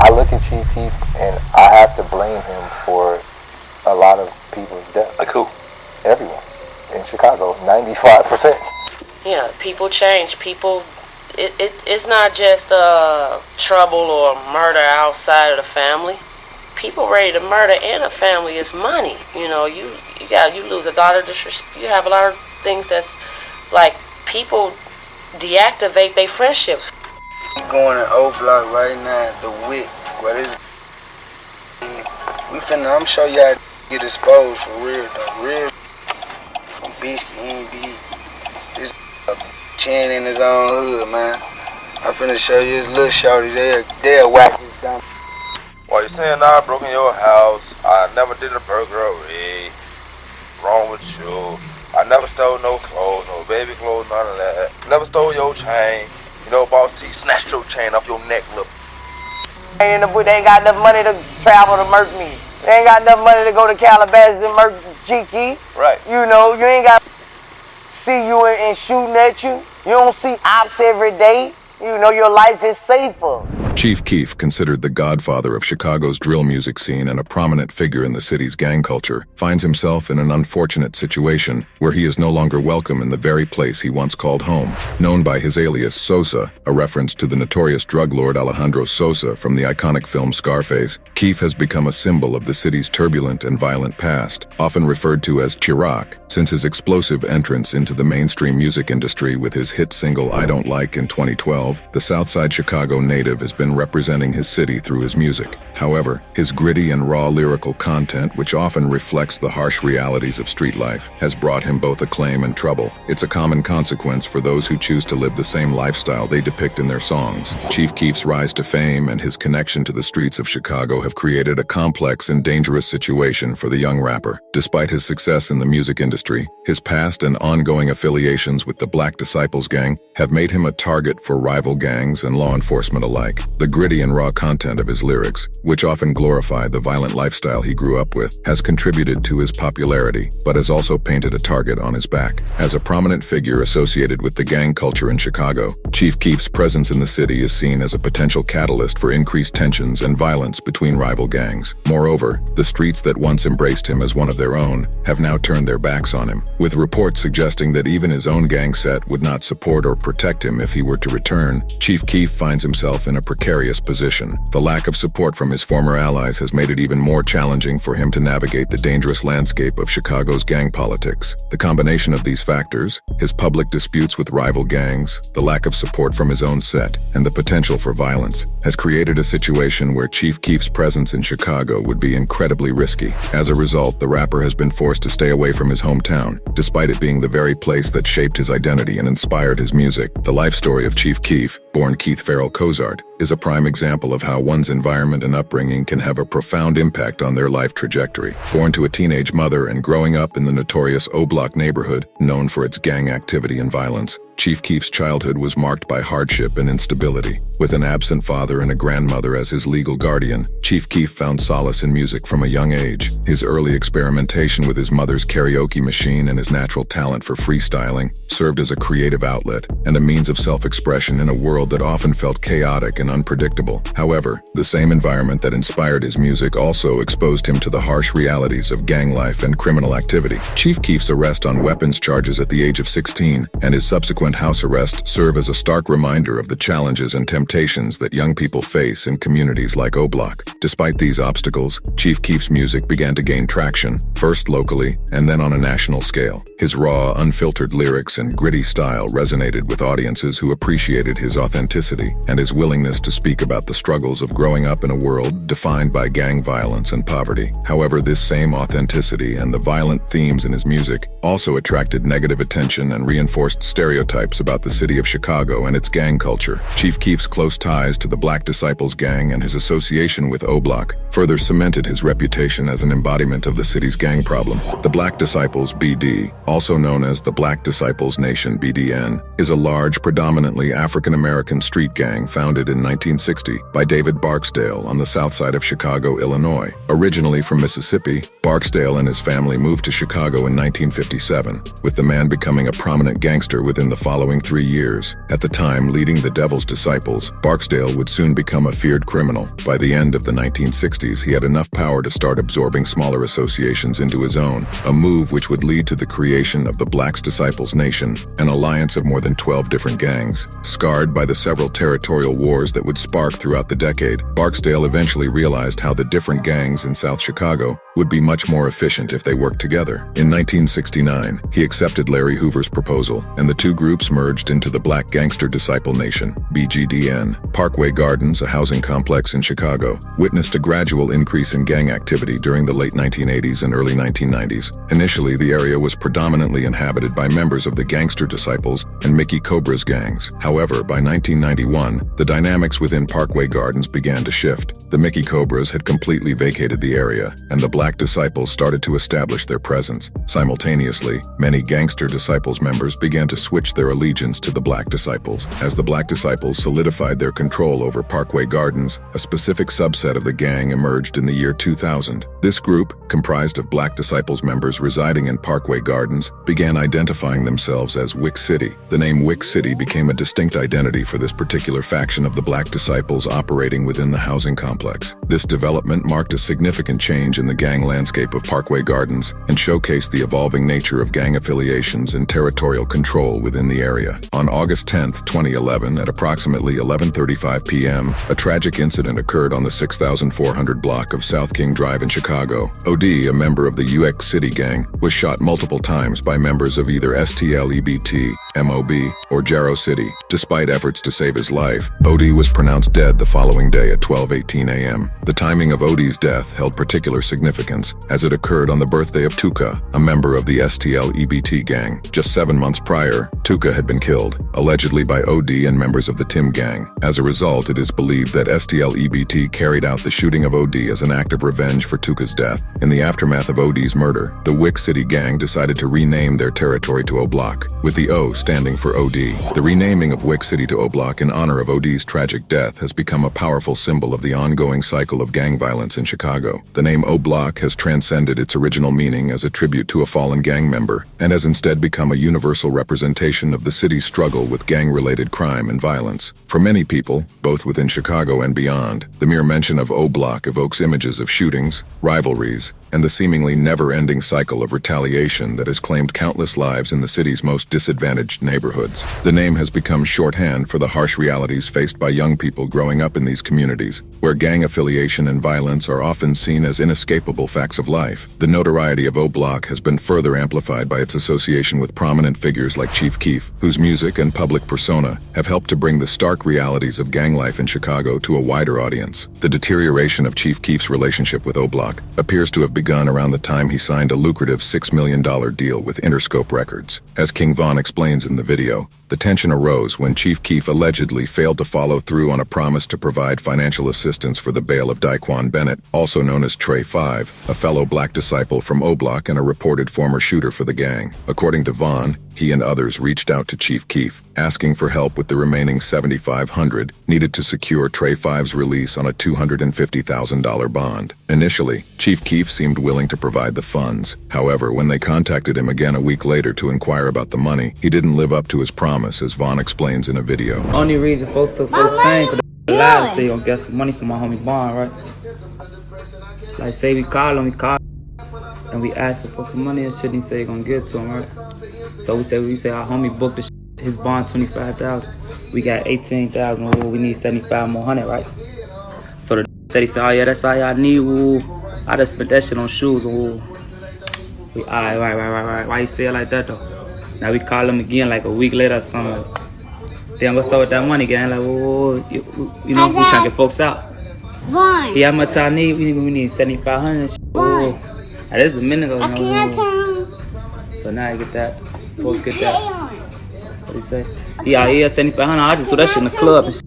I look at Chief Keef and I have to blame him for a lot of people's death. Like who? Everyone in Chicago, 95%. Yeah, people change. People, it's not just trouble or murder outside of the family. People ready to murder in a family is money. You know, you lose a daughter. You have a lot of things that's like people deactivate their friendships. Going to O Block right now, the WIC. What is it? I'm sure y'all get exposed for real though. Real Beastie ain't be this chin in his own hood, man. I'm finna show you this little shorty, they'll whack his down. While you saying I broke in your house, I never did a burglary. Wrong with you. I never stole no clothes, no baby clothes, none of that. Never stole your chain. You know, Boss T snatched your chain off your neck, look. They ain't got enough money to travel to murk me. They ain't got enough money to go to Calabasas to murk Cheeky. Right. You know, you ain't got see you and shooting at you. You don't see ops every day. You know, your life is safer. Chief Keef, considered the godfather of Chicago's drill music scene and a prominent figure in the city's gang culture, finds himself in an unfortunate situation where he is no longer welcome in the very place he once called home. Known by his alias Sosa, a reference to the notorious drug lord Alejandro Sosa from the iconic film Scarface, Keef has become a symbol of the city's turbulent and violent past, often referred to as Chirac, since his explosive entrance into the mainstream music industry with his hit single I Don't Like in 2012. The Southside Chicago native has been representing his city through his music. However, his gritty and raw lyrical content, which often reflects the harsh realities of street life, has brought him both acclaim and trouble. It's a common consequence for those who choose to live the same lifestyle they depict in their songs. Chief Keef's rise to fame and his connection to the streets of Chicago have created a complex and dangerous situation for the young rapper. Despite his success in the music industry, his past and ongoing affiliations with the Black Disciples gang have made him a target for rival gangs and law enforcement alike. The gritty and raw content of his lyrics, which often glorify the violent lifestyle he grew up with, has contributed to his popularity, but has also painted a target on his back. As a prominent figure associated with the gang culture in Chicago, Chief Keef's presence in the city is seen as a potential catalyst for increased tensions and violence between rival gangs. Moreover, the streets that once embraced him as one of their own have now turned their backs on him, with reports suggesting that even his own gang set would not support or protect him if he were to return. Chief Keef finds himself in a precarious position. The lack of support from his former allies has made it even more challenging for him to navigate the dangerous landscape of Chicago's gang politics. The combination of these factors, his public disputes with rival gangs, the lack of support from his own set, and the potential for violence, has created a situation where Chief Keef's presence in Chicago would be incredibly risky. As a result, the rapper has been forced to stay away from his hometown, despite it being the very place that shaped his identity and inspired his music. The life story of Chief Keef, born Keith Farrell Cozart, is a prime example of how one's environment and upbringing can have a profound impact on their life trajectory. Born to a teenage mother and growing up in the notorious O Block neighborhood, known for its gang activity and violence, Chief Keef's childhood was marked by hardship and instability. With an absent father and a grandmother as his legal guardian, Chief Keef found solace in music from a young age. His early experimentation with his mother's karaoke machine and his natural talent for freestyling served as a creative outlet and a means of self-expression in a world that often felt chaotic and unpredictable. However, the same environment that inspired his music also exposed him to the harsh realities of gang life and criminal activity. Chief Keef's arrest on weapons charges at the age of 16 and his subsequent house arrest serve as a stark reminder of the challenges and temptations that young people face in communities like O Block. Despite these obstacles, Chief Keef's music began to gain traction, first locally and then on a national scale. His raw, unfiltered lyrics and gritty style resonated with audiences who appreciated his authenticity and his willingness to speak about the struggles of growing up in a world defined by gang violence and poverty. However, this same authenticity and the violent themes in his music also attracted negative attention and reinforced stereotypes about the city of Chicago and its gang culture. Chief Keef's close ties to the Black Disciples gang and his association with O Block further cemented his reputation as an embodiment of the city's gang problem. The Black Disciples BD, also known as the Black Disciples Nation BDN, is a large, predominantly African-American street gang founded in 1960 by David Barksdale on the south side of Chicago, Illinois. Originally from Mississippi, Barksdale and his family moved to Chicago in 1957, with the man becoming a prominent gangster within the following 3 years. At the time leading the Devil's Disciples, Barksdale would soon become a feared criminal. By the end of the 1960s, he had enough power to start absorbing smaller associations into his own, a move which would lead to the creation of the Black's Disciples Nation, an alliance of more than 12 different gangs. Scarred by the several territorial wars that would spark throughout the decade, Barksdale eventually realized how the different gangs in South Chicago would be much more efficient if they worked together. In 1969, he accepted Larry Hoover's proposal, and the two groups merged into the Black Gangster Disciple Nation, BGDN. Parkway Gardens, a housing complex in Chicago, witnessed a gradual increase in gang activity during the late 1980s and early 1990s. Initially, the area was predominantly inhabited by members of the Gangster Disciples and Mickey Cobra's gangs. However, by 1991, the dynamics within Parkway Gardens began to shift. The Mickey Cobras had completely vacated the area, and the Black Disciples started to establish their presence. Simultaneously, many Gangster Disciples members began to switch their allegiance to the Black Disciples. As the Black Disciples solidified their control over Parkway Gardens, a specific subset of the gang emerged in the year 2000. This group, comprised of Black Disciples members residing in Parkway Gardens, began identifying themselves as Wick City. The name Wick City became a distinct identity for this particular faction of the Black Disciples operating within the housing complex. This development marked a significant change in the gang landscape of Parkway Gardens and showcased the evolving nature of gang affiliations and territorial control within the area. On August 10, 2011, at approximately 11:35 p.m., a tragic incident occurred on the 6400 block of South King Drive in Chicago. OD, a member of the UX City gang, was shot multiple times by members of either STLEBT, MOB, or Jarrow City. Despite efforts to save his life, OD was pronounced dead the following day at 12:18 a.m. The timing of OD's death held particular significance, as it occurred on the birthday of Tuka, a member of the STLEBT gang. Just 7 months prior, Tuka had been killed, allegedly by OD and members of the Tim gang. As a result, it is believed that STLEBT carried out the shooting of OD as an act of revenge for Tuka's death. In the aftermath of OD's murder, the Wick City gang decided to rename their territory to O-Block, with the O standing for OD. The renaming of Wick City to O-Block in honor of OD's tragic death has become a powerful symbol of the ongoing cycle of gang violence in Chicago. The name O-Block has transcended its original meaning as a tribute to a fallen gang member, and has instead become a universal representation of the city's struggle with gang-related crime and violence. For many people, both within Chicago and beyond, the mere mention of O-Block evokes images of shootings, rivalries, and the seemingly never-ending cycle of retaliation that has claimed countless lives in the city's most disadvantaged neighborhoods. The name has become shorthand for the harsh realities faced by young people growing up in these communities, where gang affiliation and violence are often seen as inescapable facts of life. The notoriety of O-Block has been further amplified by its association with prominent figures like Chief Keef, whose music and public persona have helped to bring the stark realities of gang life in Chicago to a wider audience. The deterioration of Chief Keef's relationship with O-Block appears to have begun around the time he signed a lucrative $6 million deal with Interscope Records. As King Von explains in the video, the tension arose when Chief Keef allegedly failed to follow through on a promise to provide financial assistance for the bail of Daquan Bennett, also known as Trey 5, a fellow Black disciple from O-Block and a reported former shooter for the gang. According to Von, he and others reached out to Chief Keef, asking for help with the remaining $7,500 needed to secure Trey 5's release on a $250,000 bond. Initially, Chief Keef seemed willing to provide the funds. However, when they contacted him again a week later to inquire about the money, he didn't live up to his promise, as Von explains in a video. Only reason folks took folks' chain for the lie to say you're gonna get some money from my homie Bond, right? Like say we call him, and we asked him for some money and shit, and he said he gonna give it to him, right? So we say our homie booked his bond $25,000. We got $18,000. We need $75 more, right? So the said he said, oh yeah, that's all y'all need. I just spent that shit on shoes. We right. Why you say it like that though? Now we call him again like a week later or something. Then what's up with that money, gang? Like, you know, we trying to get folks out. Vaughn. Yeah, how much I need? We need $7,500. Vaughn. This is a minute ago. I cannot turn. So now I get that. Folks get that. What do you say? Yeah, $7,500. I just do that shit in the club and shit.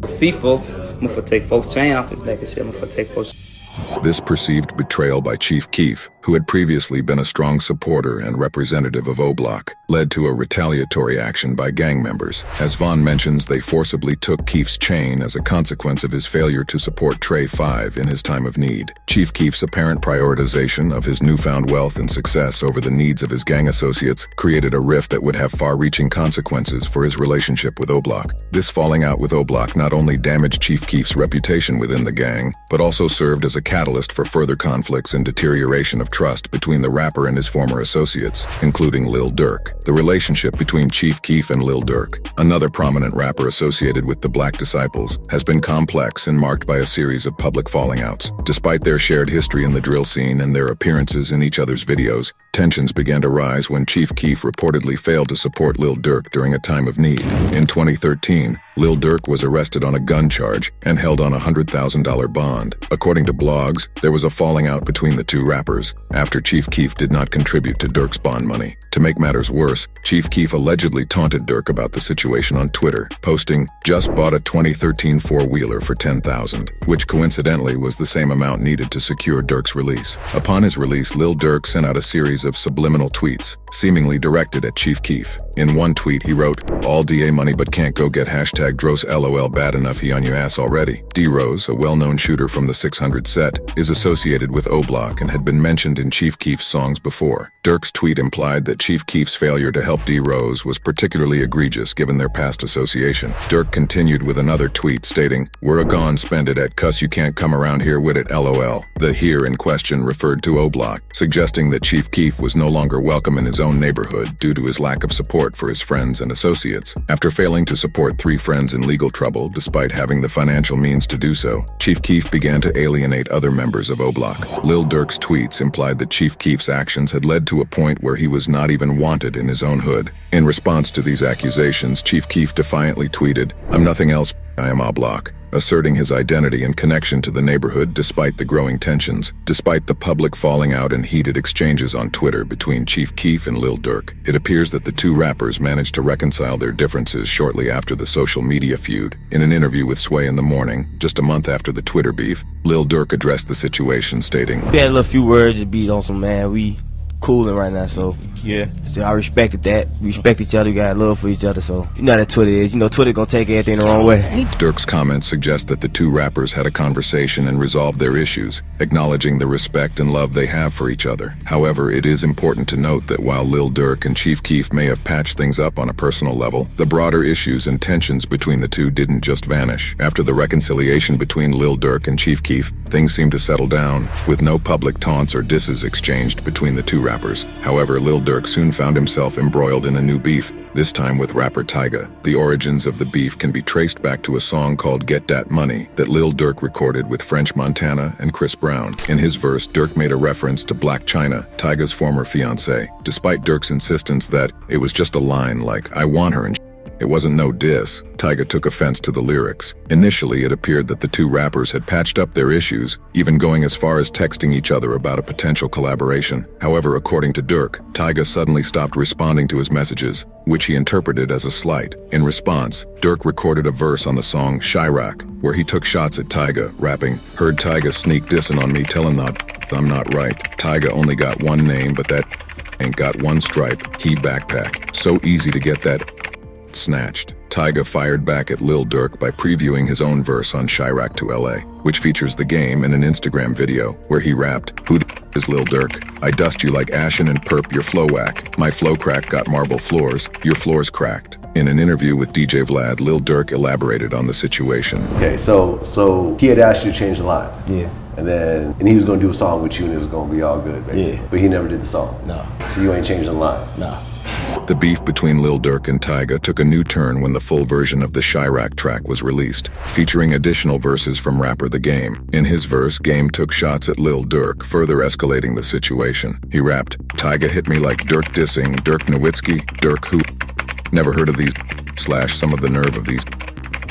See, folks, I'm gonna take folks' chain off his neck and shit. I'm gonna take folks. This perceived betrayal by Chief Keef, who had previously been a strong supporter and representative of O-Block, led to a retaliatory action by gang members. As Vaughn mentions, they forcibly took Keef's chain as a consequence of his failure to support Trey 5 in his time of need. Chief Keef's apparent prioritization of his newfound wealth and success over the needs of his gang associates created a rift that would have far-reaching consequences for his relationship with O-Block. This falling out with O-Block not only damaged Chief Keef's reputation within the gang, but also served as a catalyst for further conflicts and deterioration of trust between the rapper and his former associates, including Lil Durk. The relationship between Chief Keef and Lil Durk, another prominent rapper associated with the Black Disciples, has been complex and marked by a series of public falling outs. Despite their shared history in the drill scene and their appearances in each other's videos, tensions began to rise when Chief Keef reportedly failed to support Lil Durk during a time of need. In 2013, Lil Durk was arrested on a gun charge and held on a $100,000 bond. According to blogs, there was a falling out between the two rappers after Chief Keef did not contribute to Durk's bond money. To make matters worse, Chief Keef allegedly taunted Durk about the situation on Twitter, posting, "Just bought a 2013 four-wheeler for $10,000, which coincidentally was the same amount needed to secure Durk's release. Upon his release, Lil Durk sent out a series of subliminal tweets, seemingly directed at Chief Keef. In one tweet, he wrote, "All DA money but can't go get hashtag Dros LOL bad enough he on your ass already." D-Rose, a well-known shooter from the 600 set, is associated with O-Block and had been mentioned in Chief Keef's songs before. Durk's tweet implied that Chief Keef's failure to help D-Rose was particularly egregious given their past association. Durk continued with another tweet stating, "We're a gone spend it at cuss you can't come around here with it LOL." The here in question referred to O-Block, suggesting that Chief Keef was no longer welcome in his own neighborhood due to his lack of support for his friends and associates. After failing to support 3 friends in legal trouble despite having the financial means to do so, Chief Keef began to alienate other members of O-Block. Lil Durk's tweets implied that Chief Keef's actions had led to a point where he was not even wanted in his own hood. In response to these accusations, Chief Keef defiantly tweeted, "I'm nothing else, I am O-Block," asserting his identity and connection to the neighborhood despite the growing tensions. Despite the public falling out and heated exchanges on Twitter between Chief Keef and Lil Durk, it appears that the two rappers managed to reconcile their differences shortly after the social media feud. In an interview with Sway in the Morning, just a month after the Twitter beef, Lil Durk addressed the situation, stating, "We had a little few words to beat on some, man. We cooling right now, so yeah. So I respected that. We respect each other. We got love for each other. So you know how Twitter is. You know Twitter gonna take everything the wrong way." Durk's comments suggest that the two rappers had a conversation and resolved their issues, acknowledging the respect and love they have for each other. However, it is important to note that while Lil Durk and Chief Keef may have patched things up on a personal level, the broader issues and tensions between the two didn't just vanish. After the reconciliation between Lil Durk and Chief Keef, things seemed to settle down, with no public taunts or disses exchanged between the two rappers. However, Lil Durk soon found himself embroiled in a new beef, this time with rapper Tyga. The origins of the beef can be traced back to a song called Get Dat Money that Lil Durk recorded with French Montana and Chris Brown. In his verse, Durk made a reference to Black China, Tyga's former fiancée. Despite Durk's insistence that it was just a line like, "I want her," and it wasn't no diss, Tyga took offense to the lyrics. Initially, it appeared that the two rappers had patched up their issues, even going as far as texting each other about a potential collaboration. However, according to Durk, Tyga suddenly stopped responding to his messages, which he interpreted as a slight. In response, Durk recorded a verse on the song Chirac, where he took shots at Tyga, rapping, "Heard Tyga sneak dissing on me, telling that I'm not right. Tyga only got one name, but that ain't got one stripe. He backpack. So easy to get that snatched." Tyga fired back at Lil Durk by previewing his own verse on Chirac to LA, which features the game in an Instagram video where he rapped, "Who the is Lil Durk? I dust you like Ashen and Perp, your flow whack. My flow crack got marble floors, your floors cracked." In an interview with DJ Vlad, Lil Durk elaborated on the situation. Okay, so he had asked you to change the line. Yeah. And he was gonna do a song with you and it was gonna be all good, basically. Yeah. But he never did the song. No. So you ain't changing the line. No. The beef between Lil Durk and Tyga took a new turn when the full version of the Chirac track was released, featuring additional verses from rapper The Game. In his verse, Game took shots at Lil Durk, further escalating the situation. He rapped, "Tyga hit me like Durk dissing, Dirk Nowitzki, Durk who? Never heard of these / some of the nerve of these.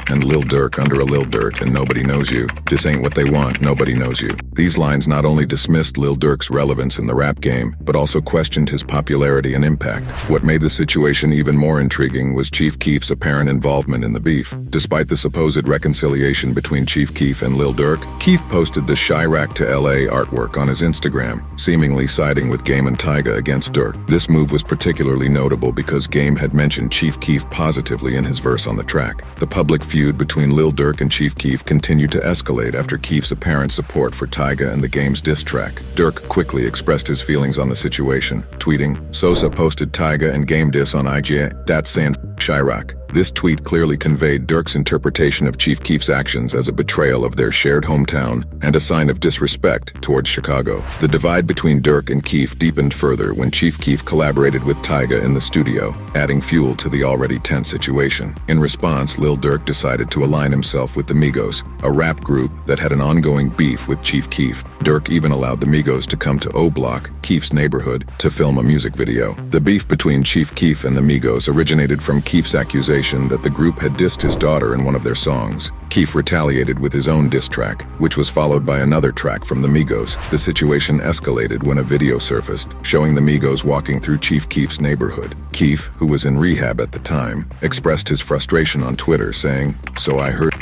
And Lil Durk under a Lil Durk and nobody knows you. This ain't what they want, nobody knows you." These lines not only dismissed Lil Durk's relevance in the rap game, but also questioned his popularity and impact. What made the situation even more intriguing was Chief Keef's apparent involvement in the beef. Despite the supposed reconciliation between Chief Keef and Lil Durk, Keef posted the Chirac to LA artwork on his Instagram, seemingly siding with Game and Tyga against Durk. This move was particularly notable because Game had mentioned Chief Keef positively in his verse on the track. The public feud between Lil Durk and Chief Keef continued to escalate after Keef's apparent support for Tyga and the Game's diss track. Durk quickly expressed his feelings on the situation, tweeting, "Sosa posted Tyga and Game diss on IG, that's saying Chirac." This tweet clearly conveyed Durk's interpretation of Chief Keef's actions as a betrayal of their shared hometown and a sign of disrespect towards Chicago. The divide between Durk and Keef deepened further when Chief Keef collaborated with Tyga in the studio, adding fuel to the already tense situation. In response, Lil Durk decided to align himself with the Migos, a rap group that had an ongoing beef with Chief Keef. Durk even allowed the Migos to come to O Block, Keef's neighborhood, to film a music video. The beef between Chief Keef and the Migos originated from Keef's accusation that the group had dissed his daughter in one of their songs. Keef retaliated with his own diss track, which was followed by another track from the Migos. The situation escalated when a video surfaced, showing the Migos walking through Chief Keef's neighborhood. Keef, who was in rehab at the time, expressed his frustration on Twitter, saying, "So I heard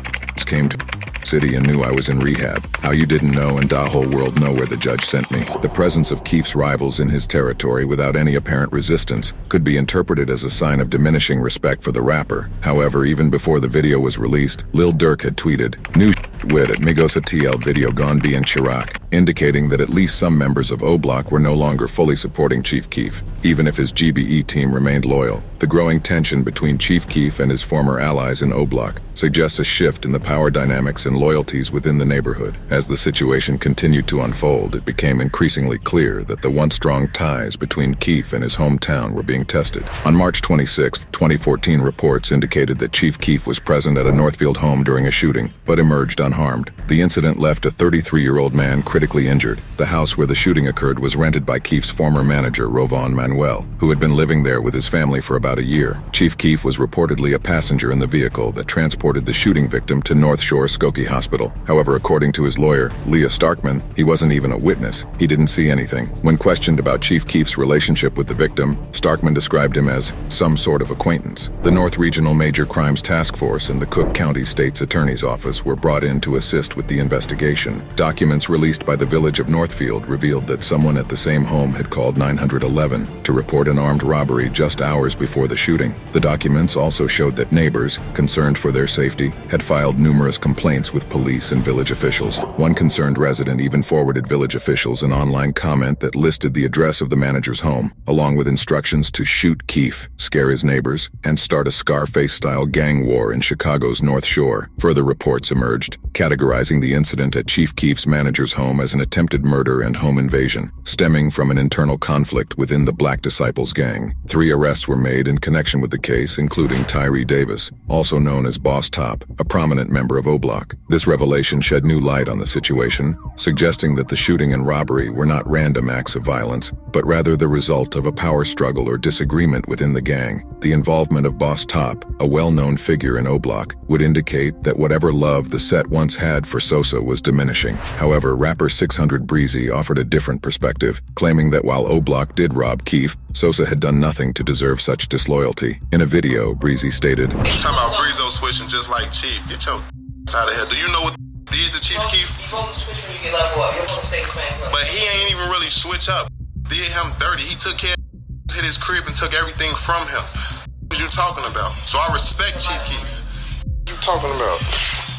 came to city and knew I was in rehab. How you didn't know and the whole world know where the judge sent me." The presence of Keef's rivals in his territory without any apparent resistance could be interpreted as a sign of diminishing respect for the rapper. However, even before the video was released, Lil Durk had tweeted, "New wit at Migos TL video gone be in Chirac," indicating that at least some members of O Block were no longer fully supporting Chief Keef, even if his GBE team remained loyal. The growing tension between Chief Keef and his former allies in O Block suggests a shift in the power dynamics and loyalties within the neighborhood. As the situation continued to unfold, it became increasingly clear that the once strong ties between Keef and his hometown were being tested. On March 26, 2014, reports indicated that Chief Keef was present at a Northfield home during a shooting, but emerged unharmed. The incident left a 33-year-old man critically injured. The house where the shooting occurred was rented by Keef's former manager, Rovon Manuel, who had been living there with his family for about a year. Chief Keef was reportedly a passenger in the vehicle that transported the shooting victim to North Shore Skokie Hospital. However, according to his lawyer, Leah Starkman, he wasn't even a witness. He didn't see anything. When questioned about Chief Keef's relationship with the victim, Starkman described him as some sort of acquaintance. The North Regional Major Crimes Task Force and the Cook County State's Attorney's Office were brought in to assist with the investigation. Documents released by the village of Northfield revealed that someone at the same home had called 911 to report an armed robbery just hours before the shooting. The documents also showed that neighbors, concerned for their safety, had filed numerous complaints with police and village officials. One concerned resident even forwarded village officials an online comment that listed the address of the manager's home, along with instructions to shoot Keef, scare his neighbors, and start a Scarface-style gang war in Chicago's North Shore. Further reports emerged, categorizing the incident at Chief Keef's manager's home as an attempted murder and home invasion, stemming from an internal conflict within the Black Disciples gang. 3 arrests were made in connection with the case, including Tyree Davis, also known as Boss Top, a prominent member of O Block. This revelation shed new light on the situation, suggesting that the shooting and robbery were not random acts of violence, but rather the result of a power struggle or disagreement within the gang. The involvement of Boss Top, a well-known figure in O Block, would indicate that whatever love the set once had for Sosa was diminishing. However, rapper 600 Breezy offered a different perspective, claiming that while O Block did rob Keef, Sosa had done nothing to deserve such disloyalty. In a video, Breezy stated, "Talking about Breezo switching just like Chief. Get your out of here. Do you know what did to Chief Keef? You gonna switch when you get level up. You're gonna stay the same place. But he ain't even really switch up. Did him dirty. He took care of hit his crib and took everything from him. What you talking about? So I respect Chief Keef. What you talking about?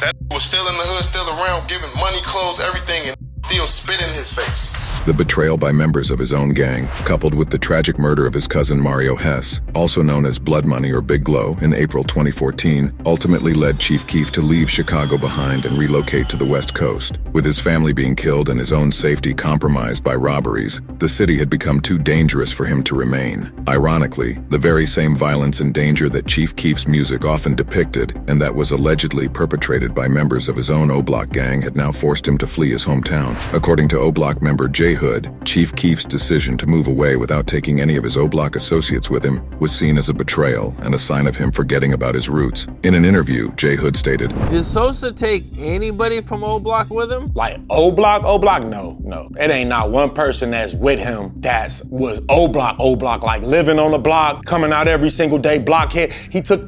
That was still in the hood, still around, giving money, clothes, everything, and still spit in his face. The betrayal by members of his own gang, coupled with the tragic murder of his cousin Mario Hess, also known as Blood Money or Big Glow, in April 2014, ultimately led Chief Keef to leave Chicago behind and relocate to the West Coast. With his family being killed and his own safety compromised by robberies, the city had become too dangerous for him to remain. Ironically, the very same violence and danger that Chief Keef's music often depicted, and that was allegedly perpetrated by members of his own O Block gang, had now forced him to flee his hometown. According to O Block member J Hood, Chief Keef's decision to move away without taking any of his O-Block associates with him was seen as a betrayal and a sign of him forgetting about his roots. In an interview, J. Hood stated, "Did Sosa take anybody from O-Block with him?" Like O-Block, no. It ain't not one person that's with him that was O-Block, like living on the block, coming out every single day, blockhead. He took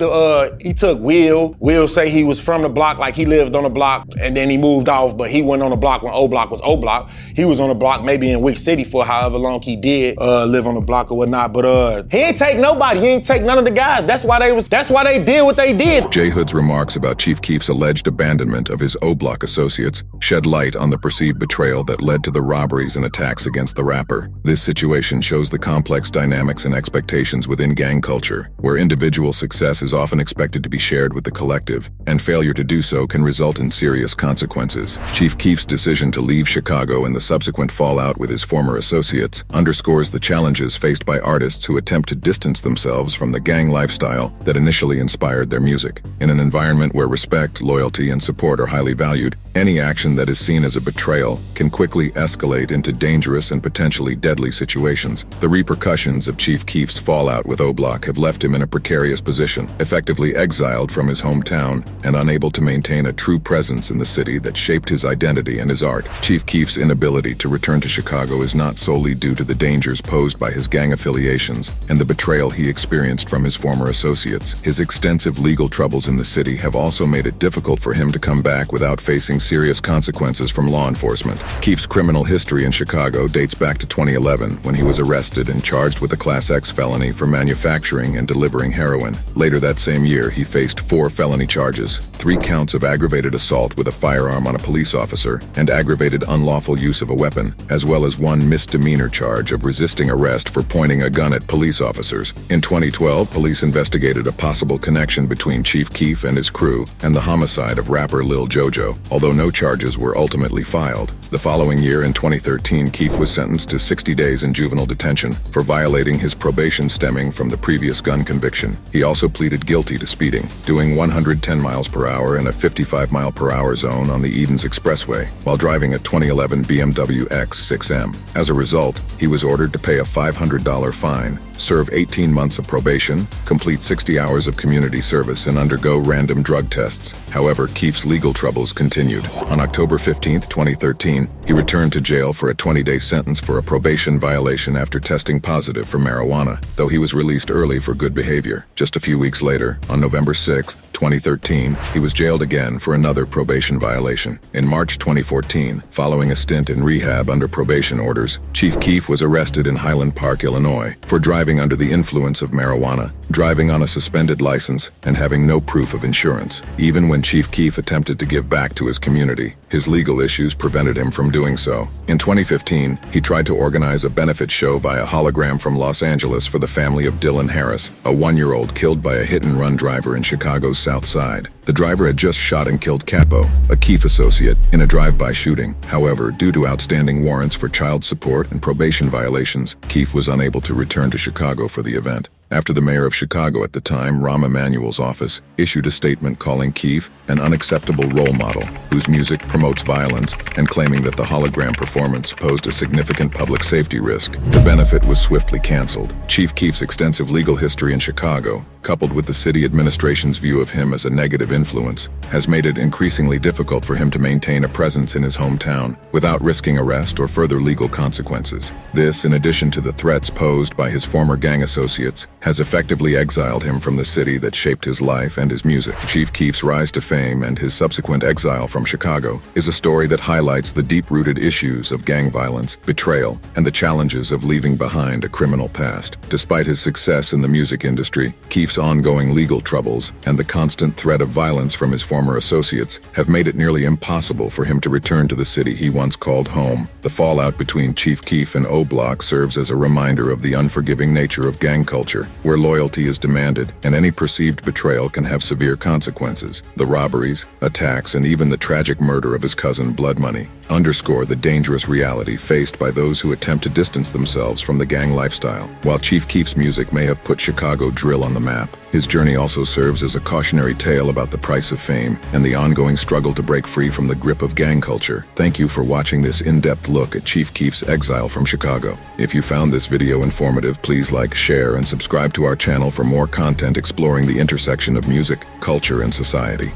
Will. Will say he was from the block, like he lived on the block, and then he moved off, but he went on the block when O-Block was O-Block. He was on the block maybe in Wick City for however long he did live on the block or whatnot, but he ain't take nobody. He ain't take none of the guys. That's why they did what they did. J. Hood's remarks about Chief Keef's alleged abandonment of his O-Block associates shed light on the perceived betrayal that led to the robberies and attacks against the rapper. This situation shows the complex dynamics and expectations within gang culture, where individual success is often expected to be shared with the collective, and failure to do so can result in serious consequences. Chief Keef's decision to leave Chicago and the subsequent fallout with his former associates underscores the challenges faced by artists who attempt to distance themselves from the gang lifestyle that initially inspired their music. In an environment where respect, loyalty, and support are highly valued, any action that is seen as a betrayal can quickly escalate into dangerous and potentially deadly situations. The repercussions of Chief Keef's fallout with O-Block have left him in a precarious position, effectively exiled from his hometown and unable to maintain a true presence in the city that shaped his identity and his art. Chief Keef's inability to return to Chicago is not solely due to the dangers posed by his gang affiliations and the betrayal he experienced from his former associates. His extensive legal troubles in the city have also made it difficult for him to come back without facing serious consequences from law enforcement. Keef's criminal history in Chicago dates back to 2011, when he was arrested and charged with a Class X felony for manufacturing and delivering heroin. Later that same year, he faced 4 felony charges, 3 counts of aggravated assault with a firearm on a police officer and aggravated unlawful use of a weapon, as well as 1 misdemeanor charge of resisting arrest for pointing a gun at police officers. In 2012, police investigated a possible connection between Chief Keef and his crew and the homicide of rapper Lil Jojo, although no charges were ultimately filed. The following year, in 2013, Keef was sentenced to 60 days in juvenile detention for violating his probation stemming from the previous gun conviction. He also pleaded guilty to speeding, doing 110 miles per hour in a 55-mile-per-hour zone on the Edens Expressway while driving a 2011 BMW X6M. As a result, he was ordered to pay a $500 fine, serve 18 months of probation, complete 60 hours of community service, and undergo random drug tests. However, Keef's legal troubles continued. On October 15, 2013, he returned to jail for a 20-day sentence for a probation violation after testing positive for marijuana, though he was released early for good behavior. Just a few weeks later, on November 6, 2013, he was jailed again for another probation violation. In March 2014, following a stint in rehab under probation orders, Chief Keef was arrested in Highland Park, Illinois, for driving under the influence of marijuana, driving on a suspended license, and having no proof of insurance. Even when Chief Keef attempted to give back to his community, his legal issues prevented him from doing so. In 2015, he tried to organize a benefit show via hologram from Los Angeles for the family of Dylan Harris, a 1-year-old killed by a hit-and-run driver in Chicago's South Side. The driver had just shot and killed Capo, a Keef associate, in a drive-by shooting. However, due to outstanding warrants for child support and probation violations, Keef was unable to return to Chicago for the event. After the mayor of Chicago at the time, Rahm Emanuel's office, issued a statement calling Keef an unacceptable role model whose music promotes violence and claiming that the hologram performance posed a significant public safety risk. The benefit was swiftly canceled. Chief Keef's extensive legal history in Chicago, coupled with the city administration's view of him as a negative influence, has made it increasingly difficult for him to maintain a presence in his hometown without risking arrest or further legal consequences. This, in addition to the threats posed by his former gang associates, has effectively exiled him from the city that shaped his life and his music. Chief Keef's rise to fame and his subsequent exile from Chicago is a story that highlights the deep-rooted issues of gang violence, betrayal, and the challenges of leaving behind a criminal past. Despite his success in the music industry, Keef's ongoing legal troubles and the constant threat of violence from his former associates have made it nearly impossible for him to return to the city he once called home. The fallout between Chief Keef and O-Block serves as a reminder of the unforgiving nature of gang culture where loyalty is demanded and any perceived betrayal can have severe consequences. The robberies, attacks, and even the tragic murder of his cousin Blood Money underscore the dangerous reality faced by those who attempt to distance themselves from the gang lifestyle. While Chief Keef's music may have put Chicago drill on the map, his journey also serves as a cautionary tale about the price of fame and the ongoing struggle to break free from the grip of gang culture. Thank you for watching this in-depth look at Chief Keef's exile from Chicago. If you found this video informative, please like, share, and subscribe to our channel for more content exploring the intersection of music, culture, and society.